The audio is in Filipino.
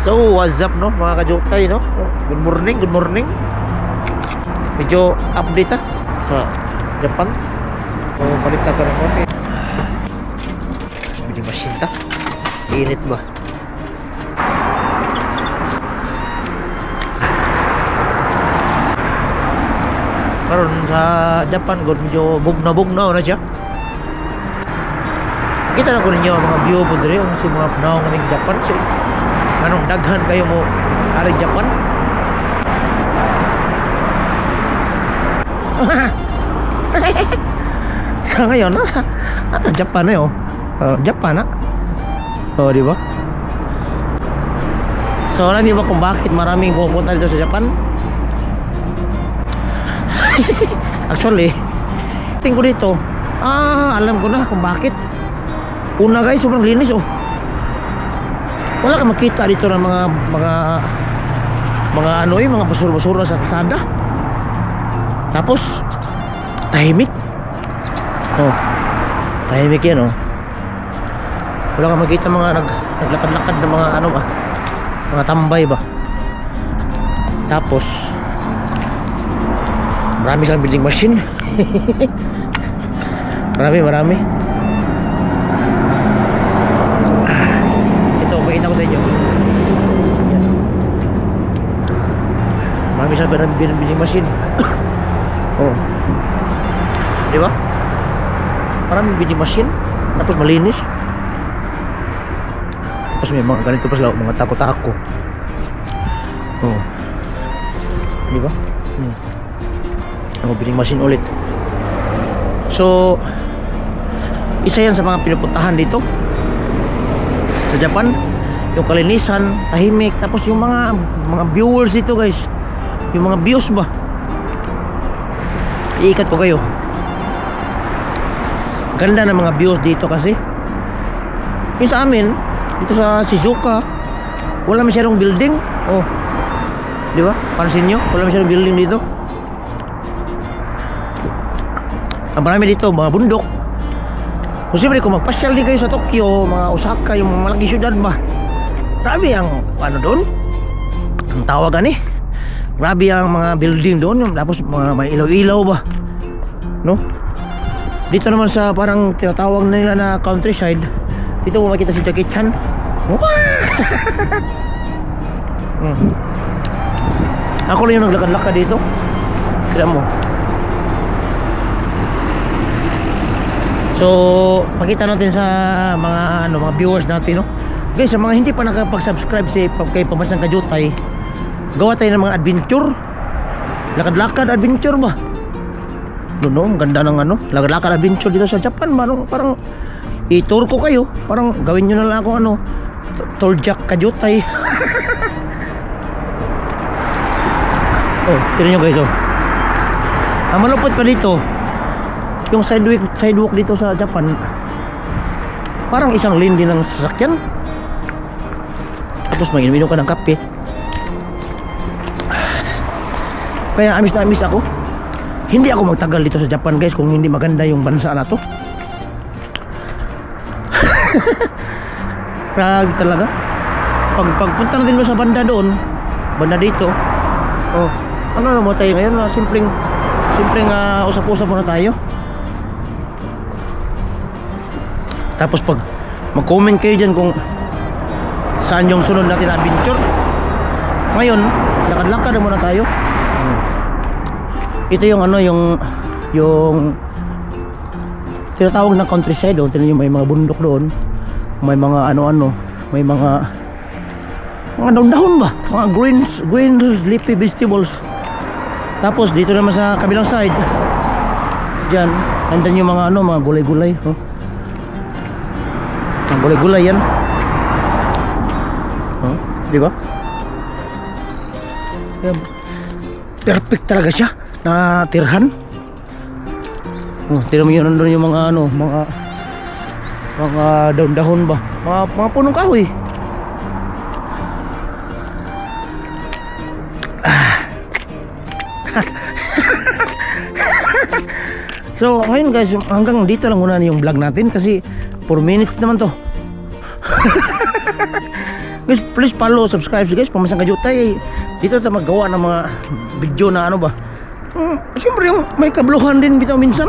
So, what's up no mga kajokay no? Good morning, good morning. Medyo update sa Japan. So, balik na ko ng konti. Medyo masinta. Init ba? Karon sa Japan, medyo bugna-bugna na siya. Kita na ko ninyo ang mga view po dito yung si mga panahon ng Japan. So, anong daghan kayo mo ari Japan? Sa ngayon Japan na yun. Japan na. Oh, di ba? So, alam niyo ba kung bakit maraming pupunta dito sa Japan? Actually, tingko dito. Alam ko na kung bakit. Una guys, sobrang linis oh. Wala ka makita dito ng mga mga basura-basura sa kalsada. Tapos tahimik. Oh. Tahimik 'yan oh. Wala ka makita mga naglakad-lakad ng mga ano ba? Mga tambay ba? Tapos marami silang building machine. Marami. Pakita ko sa inyo. Yan. Marami sa biling machine. Oh. Di ba? Maraming biling machine. Tapos malinis. Tapos may mga ganito pa sila, mga tako-tako. Oh. Di ba? Oh, biling machine ulit. So, isa yan sa mga pinupuntahan dito sa Japan. Yung kalinisan, tahimik. Tapos yung mga viewers dito guys, yung mga views ba, iikat ko kayo. Ganda ng mga views dito kasi yung sa amin dito sa Shizuoka wala masyadong building. Oh, di ba? Pansin nyo, wala masyadong building dito. Ang marami dito mga bundok. Kung siyempre kung magpasyal din kayo sa Tokyo, mga Osaka, yung mga malaking syudad ba, grabe ang ano doon, ang tawagan grabe ang mga building doon. Tapos mga may ilaw-ilaw ba, no? Dito naman sa parang tinatawag nila na countryside, dito mo makita si Jackie Chan. Ako lang yung naglakad-lakad dito. Kaya mo. So, pakita natin sa mga mga viewers natin, no? Guys, sa mga hindi pa nakapag-subscribe kay Pamansang Kajutay, gawa tayo ng mga adventure. Lakad-lakad adventure ba? No, ang ganda ng lakad-lakad adventure dito sa Japan. Parang i-tour ko kayo. Parang gawin nyo na lang ako Tour Jack Kajutay. Oh, tignan nyo guys oh. Ang malupit pa dito, yung sidewalk dito sa Japan, parang isang lane din ng sasakyan. Tapos mag-inom ka ng kape. Kaya amis na amis ako. Hindi ako magtagal dito sa Japan guys kung hindi maganda yung bansa na to. Grabe talaga. Pagpunta natin mo sa banda doon, banda dito, oh, ano na mo tayo ngayon? Simpleng usap-usap muna tayo. Tapos pag mag-comment kayo dyan kung saan yung sunod natin na adventure. Ngayon, lakad-lakad na muna tayo. Ito yung yung tinatawag na countryside. Tingnan nyo, may mga bundok doon. May mga may mga daon-dahon ba? Mga green leafy vegetables. Tapos dito naman sa kabilang side, dyan, andan yung mga mga gulay-gulay. Oh. Ang gulay-gulay yan. Oh, di ba? Perfect talaga siya na tirhan. Oh, tingnan mo yun, nandun yung mga mga daon-dahon ba? Mga punong kahoy. So ngayon guys, hanggang dito lang muna yung vlog natin kasi 4 minutes naman to. Guys, please follow, subscribe guys, Pamansang Kajutay. Dito tayo maggawa ng mga video na ano ba. Siyempre yung may kabluhan din bitaw minsan.